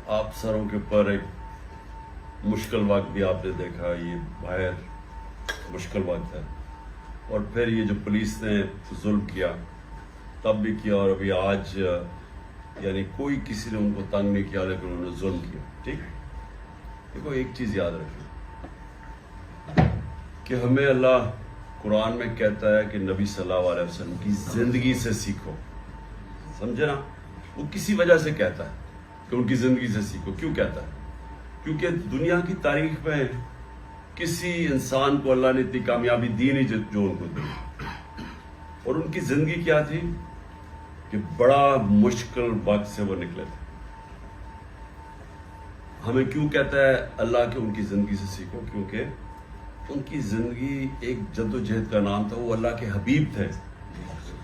آپ سروں کے اوپر ایک مشکل وقت بھی آپ نے دیکھا، یہ باہر مشکل وقت ہے، اور پھر یہ جو پولیس نے ظلم کیا تب بھی کیا، اور ابھی آج یعنی کوئی کسی نے ان کو تنگ نہیں کیا لیکن انہوں نے ظلم کیا. ٹھیک، دیکھو ایک چیز یاد رکھیں کہ ہمیں اللہ قرآن میں کہتا ہے کہ نبی صلی اللہ علیہ وسلم کی زندگی سے سیکھو. سمجھے نا؟ وہ کسی وجہ سے کہتا ہے کہ ان کی زندگی سے سیکھو. کیوں کہتا ہے؟ کیونکہ دنیا کی تاریخ میں کسی انسان کو اللہ نے اتنی کامیابی دی نہیں جو ان کو دی، اور ان کی زندگی کیا تھی کہ بڑا مشکل وقت سے وہ نکلے تھے. ہمیں کیوں کہتا ہے اللہ کہ ان کی زندگی سے سیکھو؟ کیونکہ ان کی زندگی ایک جد و جہد کا نام تھا. وہ اللہ کے حبیب تھے.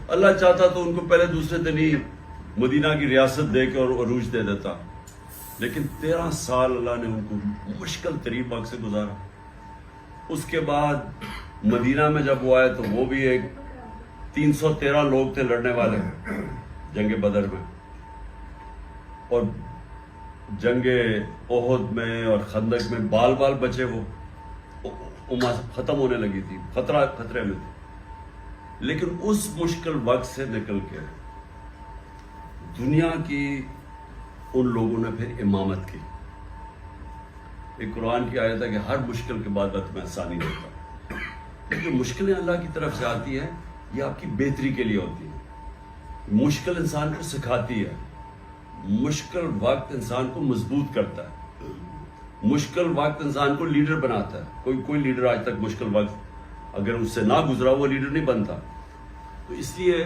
اللہ چاہتا تو ان کو پہلے دوسرے دن ہی مدینہ کی ریاست دے کے اور عروج دے دیتا، لیکن 13 سال اللہ نے ان کو مشکل ترین وقت سے گزارا. اس کے بعد مدینہ میں جب وہ آئے تو وہ بھی ایک 313 لوگ تھے لڑنے والے جنگ بدر میں، اور جنگ احد میں اور خندق میں بال بال بچے، وہ ختم ہونے لگی تھی، خطرے میں تھے. لیکن اس مشکل وقت سے نکل کے دنیا کی ان لوگوں نے پھر امامت کی. ایک قرآن کی آیت ہے کہ ہر مشکل کے بعد میں آسانی دیتا ہوں. لیکن مشکلیں اللہ کی طرف سے آتی ہیں، یہ آپ کی بہتری کے لیے ہوتی ہے. مشکل انسان کو سکھاتی ہے، مشکل وقت انسان کو مضبوط کرتا ہے، مشکل وقت انسان کو لیڈر بناتا ہے. کوئی لیڈر آج تک مشکل وقت اگر اس سے نہ گزرا وہ لیڈر نہیں بنتا. تو اس لیے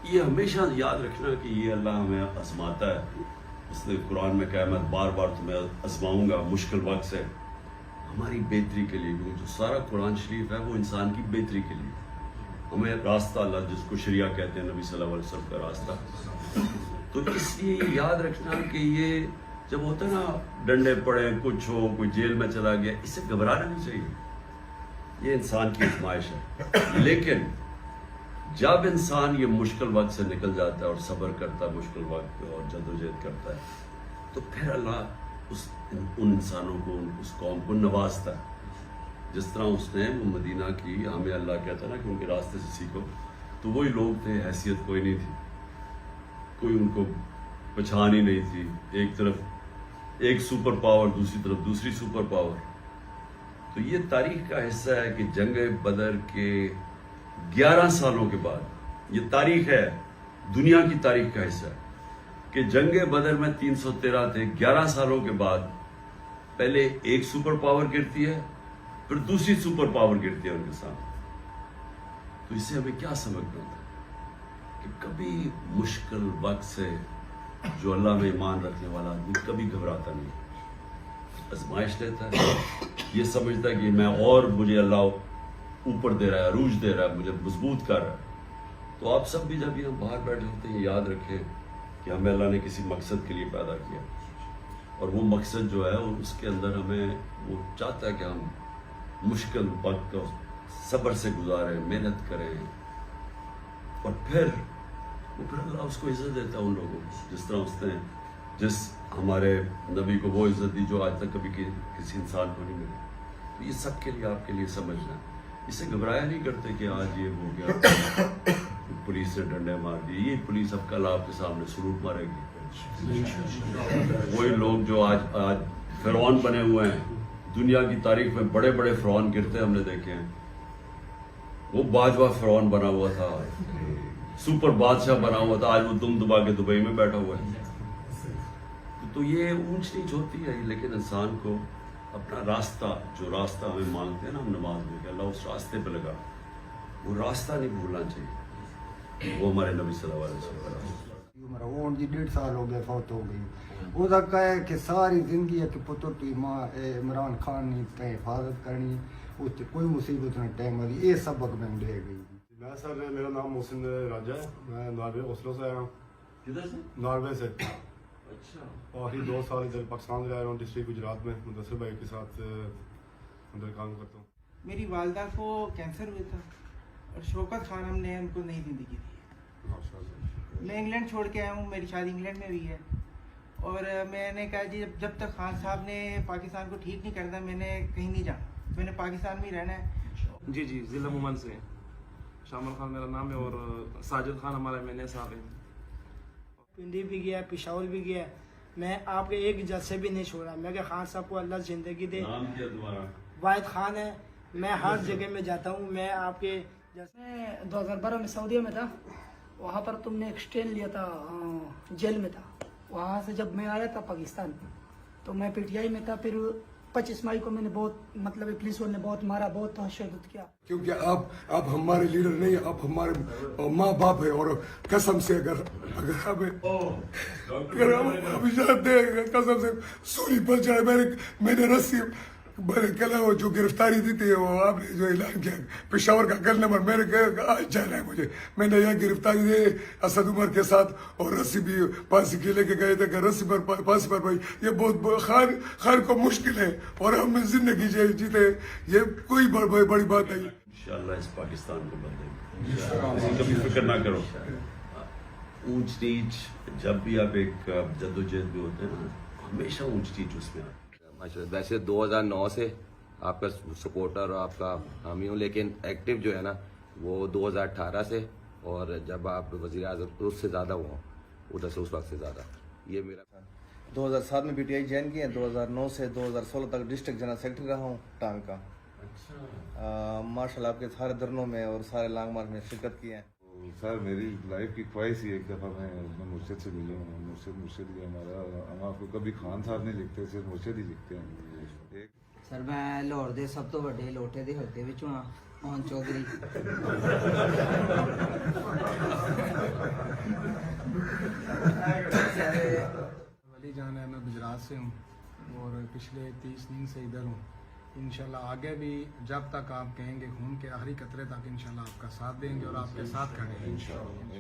یہ ہمیشہ یاد رکھنا کہ یہ اللہ ہمیں آزماتا ہے. اس نے قرآن میں کہا میں بار بار تمہیں آزماؤں گا مشکل وقت سے، ہماری بہتری کے لیے. کیونکہ جو سارا قرآن شریف ہے وہ انسان کی بہتری کے لیے. ہمیں راستہ اللہ جس کو شریعہ کہتے ہیں، نبی صلی اللہ علیہ وسلم کا راستہ. تو اس لیے یہ یاد رکھنا کہ یہ جب ہوتا ہے نا ڈنڈے پڑے، کچھ ہو، کوئی جیل میں چلا گیا، اس سے گھبرانا نہیں چاہیے. یہ انسان کی آزمائش ہے. لیکن جب انسان یہ مشکل وقت سے نکل جاتا ہے اور صبر کرتا ہے مشکل وقت پہ اور جدوجہد کرتا ہے، تو پھر اللہ ان انسانوں کو، اس قوم کو نوازتا ہے. جس طرح اس نے وہ مدینہ کی، ہمیں اللہ کہتا ہے نا کہ ان کے راستے سے سیکھو. تو وہی لوگ تھے، حیثیت کوئی نہیں تھی، کوئی ان کو پہچان ہی نہیں تھی. ایک طرف ایک سپر پاور، دوسری طرف دوسری سپر پاور. تو یہ تاریخ کا حصہ ہے کہ جنگ بدر کے 11 سالوں کے بعد، یہ تاریخ ہے، دنیا کی تاریخ کا حصہ ہے کہ جنگ بدر میں 313 تھے. 11 سالوں کے بعد پہلے ایک سپر پاور گرتی ہے، پھر دوسری سپر پاور گرتی ہے ان کے سامنے. تو اس سے ہمیں کیا سمجھنا ہوتا ہے کہ کبھی مشکل وقت سے جو اللہ میں ایمان رکھنے والا آدمی کبھی گھبراتا نہیں، آزمائش لیتا ہے، یہ سمجھتا ہے کہ میں اور مجھے اللہ اوپر دے رہا ہے، عروج دے رہا ہے، مجھے مضبوط کر رہا ہے. تو آپ سب بھی جب یہاں باہر بیٹھے ہوتے ہیں یاد رکھیں کہ ہمیں اللہ نے کسی مقصد کے لیے پیدا کیا، اور وہ مقصد جو ہے اس کے اندر ہمیں وہ چاہتا ہے کہ ہم مشکل وقت کو صبر سے گزاریں، محنت کریں، اور پھر اللہ اس کو عزت دیتا ہے ان لوگوں کو، جس طرح اس نے جس ہمارے نبی کو وہ عزت دی جو آج تک کبھی کسی انسان کو نہیں ملی. تو یہ سب کے لیے آپ کے لیے سمجھنا ہے. اس سے گھبرایا نہیں کرتے کہ آج یہ ہو گیا، پولیس نے ڈنڈے مار دیے. یہ پولیس اب کل آپ کے سامنے سلوٹ مارے گی. وہی لوگ جو آج فرعون بنے ہوئے ہیں، دنیا کی تاریخ میں بڑے بڑے فرعون گرتے ہم نے دیکھے ہیں. وہ باجوہ فرعون بنا ہوا تھا، سپر بادشاہ بنا ہوا تھا، آج وہ دم دبا کے دبئی میں بیٹھا ہوا ہے. تو یہ اونچ نیچ ہوتی ہے، لیکن انسان کو اپنا راستہ، جو راستہ ہمیں مانگتے ہیں نا ہم نماز میں کہ اللہ اس راستے پہ لگا، وہ راستہ نہیں بھولنا چاہیے. وہ ہمارے نبی صلی اللہ علیہ وسلم کا راستہ. وہ 1.5 سال ہو گئے فوت ہو گئی. وہ کہا ہے کہ ساری زندگی ہے کہ پتر تو عمران خان نے حفاظت کرنی، اس کوئی مصیبت نہ ٹائم آئی. یہ سبق میں لے گئی. میں سر، میرا نام محسن راجہ ہے، میں ناروے غسلوں سے آیا ہوں. کدھر سے؟ ناروے سے. اچھا. آخری 2 سال ادھر پاکستان رہ رہا ہوں، ڈسٹرکٹ گجرات میں. مدثر بھائی کے ساتھ ادھر کام کرتا ہوں. میری والدہ کو کینسر ہوا تھا، اور شوکت خان ہم نے ان کو نئی زندگی دی. ماشاء اللہ. میں انگلینڈ چھوڑ کے آیا ہوں، میری شادی انگلینڈ میں ہوئی ہے، اور میں نے کہا جی جب تک خان صاحب نے پاکستان کو ٹھیک نہیں کرتا میں نے کہیں نہیں جانا, میں نے پاکستان میں ہی رہنا ہے. جی ضلع مومن سے شامل خان میرا نام ہے اور ساجد خان ہمارا MNA صاحب ہے. پنڈی بھی گیا, پشاور بھی گیا, میں آپ کے ایک جلسے بھی نہیں چھوڑا. میں کہ خان صاحب کو اللہ زندگی دے. نام کیا تمہارا؟ واحد خان ہے. میں ہر جگہ میں جاتا ہوں. میں آپ کے میں 2012 میں سعودیہ میں تھا, وہاں پر تم نے ایک اسٹین لیا تھا, جیل میں تھا. وہاں سے جب میں آیا تھا پاکستان تو میں PTI میں تھا. پھر 25 مئی کو میں نے بہت مطلب پولیس والوں نے بہت مارا, بہت تشدد کیا. کیونکہ آپ ہمارے لیڈر نہیں, آپ ہمارے ماں باپ ہیں. اور قسم سے اگر ہم جانتے ہیں قسم سے سولی پر چڑھے. میں نے رسی کل وہ جو گرفتاری دی تھی, وہ آپ نے جو اعلان کیا پشاور کا گل نمبر, میں نے کہا آج جانا ہے مجھے. میں نے یہ گرفتاری دی اسد عمر کے ساتھ, اور رسی بھی پھانسی کے لے کے گئے تھے کہ رسی پر پھانسی پر بھائی یہ بہت خیر کو مشکل ہے, اور ہم زندگی جیتے یہ کوئی بڑی بات نہیں. انشاءاللہ اس پاکستان کو بدلیں گے, کبھی فکر نہ کرو. اونچ نیچ جب بھی آپ ایک جدوجہد میں ہوتے ہیں نا, ہمیشہ اونچ نیچ اس میں آتی ہے. ویسے 2009 سے آپ کا سپورٹر اور آپ کا حامی ہوں, لیکن ایکٹیو جو ہے نا وہ 2018 سے, اور جب آپ وزیر اعظم تو اس سے زیادہ ہوا ادھر سے اس وقت سے زیادہ. یہ میرا 2007 میں PTI جوائن کیا, 2009 سے 2016 تک ڈسٹرکٹ جنرل سیکرٹری رہا ہوں ٹانگ کا. ماشاء اللہ آپ کے سارے دھرنوں میں اور سارے لانگ مارچ میں شرکت کی ہے. سر میری لائف کی خواہش ہی ایک دفعہ میں مرشد سے ملوں. مرشد ہی ہمارا, ہم آپ کو کبھی خان صاحب نہیں لکھتے, صرف مرشد ہی لکھتے ہیں. سر میں لاہور دے سب تو بڑے لوٹے دے حلقے وچوں ہاں, موہن چودھری. ولی جان ہے, میں گجرات سے ہوں اور پچھلے 30 دن سے ادھر ہوں. انشاءاللہ آگے بھی جب تک آپ کہیں گے خون کے آخری قطرے تک انشاءاللہ آپ کا ساتھ دیں گے اور آپ کے ساتھ کھڑے ہیں انشاءاللہ.